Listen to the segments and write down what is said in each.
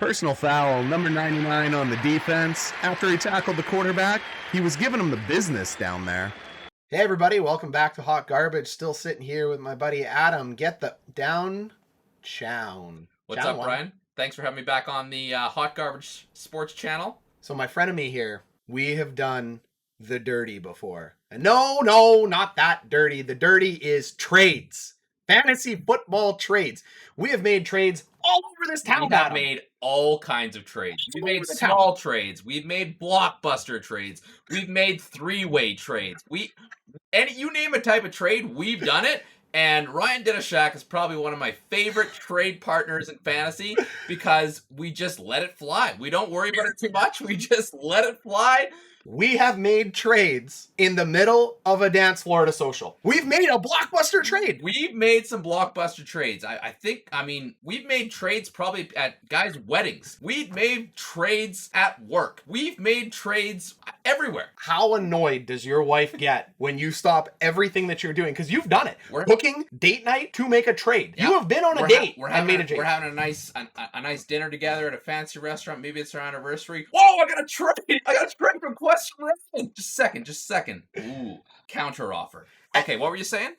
Personal foul, number 99 on the defense. After he tackled the quarterback, he was giving him the business down there. Hey everybody, welcome back to Hot Garbage. Still sitting here with my buddy Adam. Get the down chown. What's up, Brian? Thanks for having me back on the Hot Garbage Sports channel. So my friend and me here, we have done the dirty before. And no, not that dirty. The dirty is trades. Fantasy football trades. We have made trades all over this town. We have made all kinds of trades. We've made small trades. We've made blockbuster trades. We've made three-way trades. You name a type of trade, we've done it. And Ryan Dinashak is probably one of my favorite trade partners in fantasy because we just let it fly. We don't worry about it too much. We just let it fly. We have made trades in the middle of a Dance Florida social. We've made a blockbuster trade. We've made some blockbuster trades. I mean, we've made trades probably at guys' weddings. We've made trades at work. We've made trades everywhere. How annoyed does your wife get when you stop everything that you're doing? Because you've done it. Booking date night to make a trade. Yep. You have been on a date and made a trade. We're having a nice dinner together at a fancy restaurant. Maybe it's our anniversary. Whoa, I got a trade. I got a trade request from Ryan. Just a second. Ooh, counter offer. Okay, what were you saying?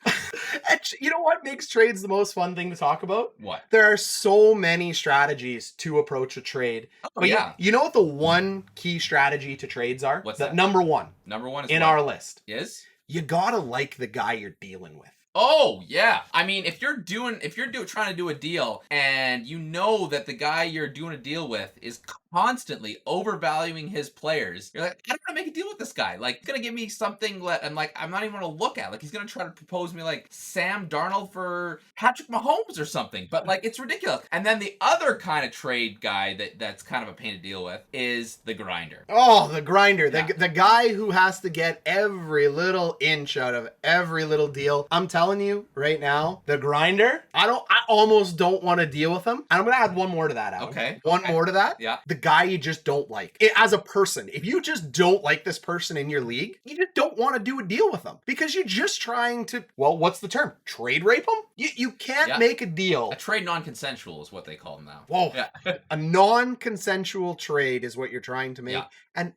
You know what makes trades the most fun thing to talk about? What? There are so many strategies to approach a trade. Oh, yeah. You know what the one key strategy to trades are? What's that? Number one. Number one is in our list. Is? You gotta like the guy you're dealing with. Oh, yeah. I mean, if you're trying to do a deal and you know that the guy you're doing a deal with is constantly overvaluing his players, you're like, I don't want to make a deal with this guy. Like, he's going to give me something that I'm not even going to look at. Like, he's going to try to propose me like Sam Darnold for Patrick Mahomes or something. But like, it's ridiculous. And then the other kind of trade guy that's kind of a pain to deal with is the grinder. Oh, the grinder. Yeah. The guy who has to get every little inch out of every little deal. I'm telling you right now, the grinder, I almost don't want to deal with him. And I'm going to add one more to that, Adam. Okay. One more to that. Yeah. The guy you just don't like. As a person, if you just don't like this person in your league, you just don't want to do a deal with them because you're just trying to, well, what's the term? Trade rape them? You can't make a deal. A trade non-consensual is what they call them now. Whoa. Yeah. A non-consensual trade is what you're trying to make. Yeah.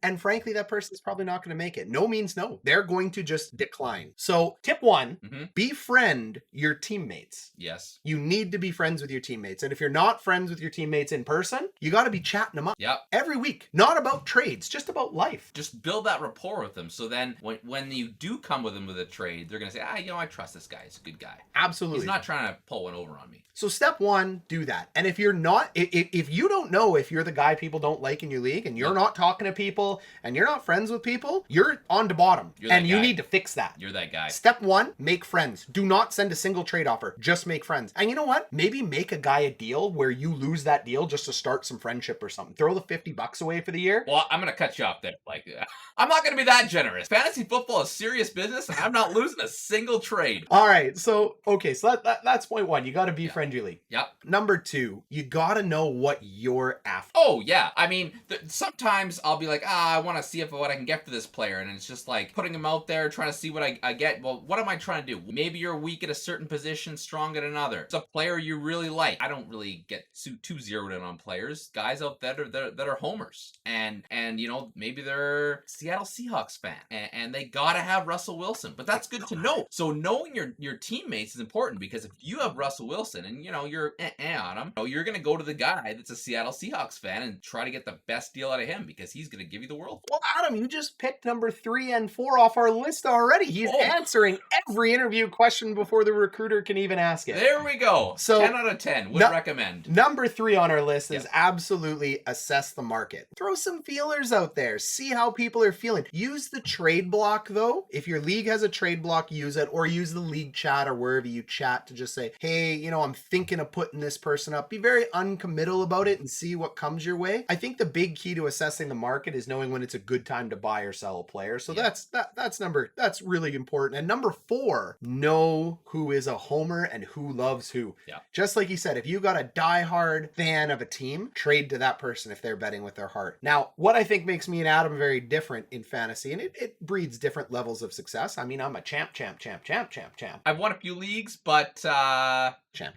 And frankly, that person's probably not going to make it. No means no. They're going to just decline. So tip one, befriend your teammates. Yes. You need to be friends with your teammates. And if you're not friends with your teammates in person, you got to be chatting them up. Yep. Every week. Not about trades, just about life. Just build that rapport with them. So then when you do come with them with a trade, they're going to say, I trust this guy. He's a good guy. Absolutely. He's not trying to pull one over on me. So step one, do that. And if you're not, if you don't know if you're the guy people don't like in your league and you're not talking to people and you're not friends with people, you're on the bottom. And you need to fix that. You're that guy. Step one, make friends. Do not send a single trade offer. Just make friends. And you know what? Maybe make a guy a deal where you lose that deal just to start some friendship or something. Throw the $50 away for the year. Well, I'm going to cut you off there. Like, I'm not going to be that generous. Fantasy football is serious business, and I'm not losing a single trade. All right. So that's point one. You got to befriend your league. Yep. Number two, you got to know what you're after. Oh, yeah. I mean, sometimes I'll be like, I want to see what I can get for this player. And it's just like putting him out there, trying to see what I get. Well, what am I trying to do? Maybe you're weak at a certain position, strong at another. It's a player you really like. I don't really get too zeroed in on players. Guys out there that are homers. And maybe they're Seattle Seahawks fan. And they got to have Russell Wilson. But that's good to know. So knowing your teammates is important because if you have Russell Wilson and, you're on him, you're going to go to the guy that's a Seattle Seahawks fan and try to get the best deal out of him because he's going to give you the world. Well, Adam, you just picked number 3 and 4 off our list already. He's answering every interview question before the recruiter can even ask it. There we go. So 10 out of 10 would recommend. Number 3 on our list is absolutely assess the market. Throw some feelers out there. See how people are feeling. Use the trade block, though. If your league has a trade block, use it. Or use the league chat or wherever you chat to just say, hey, I'm thinking of putting this person up. Be very uncommittal about it and see what comes your way. I think the big key to assessing the market is knowing when it's a good time to buy or sell a player. So that's really important. And number 4, know who is a homer and who loves who. Yeah. Just like you said, if you got a diehard fan of a team, trade to that person if they're betting with their heart. Now, what I think makes me and Adam very different in fantasy, and it breeds different levels of success. I mean, I'm a champ. I've won a few leagues, but champ.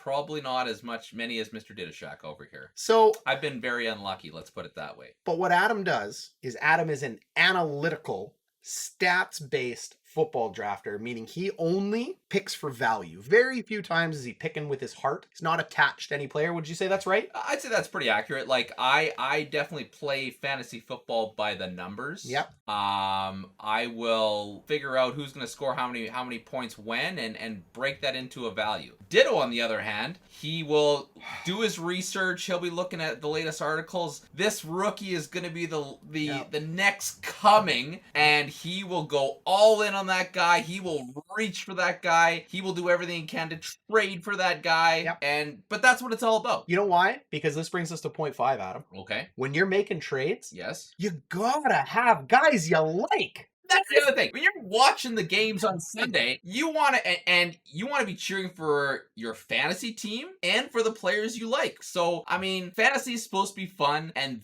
probably not as many as Mr. Didashak over here. So, I've been very unlucky, let's put it that way. but what Adam does is Adam is an analytical, stats-based football drafter, meaning he only picks for value. Very few times is he picking with his heart. He's not attached to any player. Would you say that's right? I'd say that's pretty accurate. Like I definitely play fantasy football by the numbers. Yep. I will figure out who's going to score how many points when and break that into a value. Ditto, on the other hand, he will do his research. He'll be looking at the latest articles. This rookie is going to be the next coming, and he will go all in on that guy. He will reach for that guy. He will do everything he can to trade for that guy. Yep. But that's what it's all about. You know why? Because this brings us to point 5, Adam. Okay. When you're making trades, Yes. you gotta have guys you like. That's the other thing. When you're watching the games on Sunday, you want to be cheering for your fantasy team and for the players you like. So, I mean, fantasy is supposed to be fun, and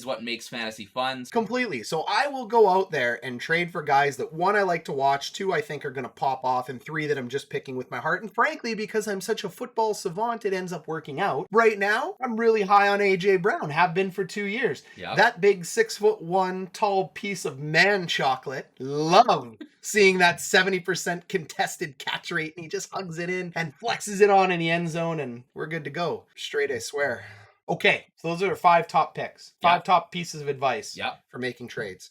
what makes fantasy fun. Completely. So I will go out there and trade for guys that, 1, I like to watch, 2, I think are going to pop off, and 3, that I'm just picking with my heart. And frankly, because I'm such a football savant, it ends up working out. Right now, I'm really high on AJ Brown, have been for 2 years. Yep. That big 6'1" tall piece of man chocolate. Love seeing that 70% contested catch rate, and he just hugs it in and flexes it on in the end zone, and we're good to go. Straight, I swear. Okay, so those are our 5 top picks. 5 top pieces of advice Yep. for making trades.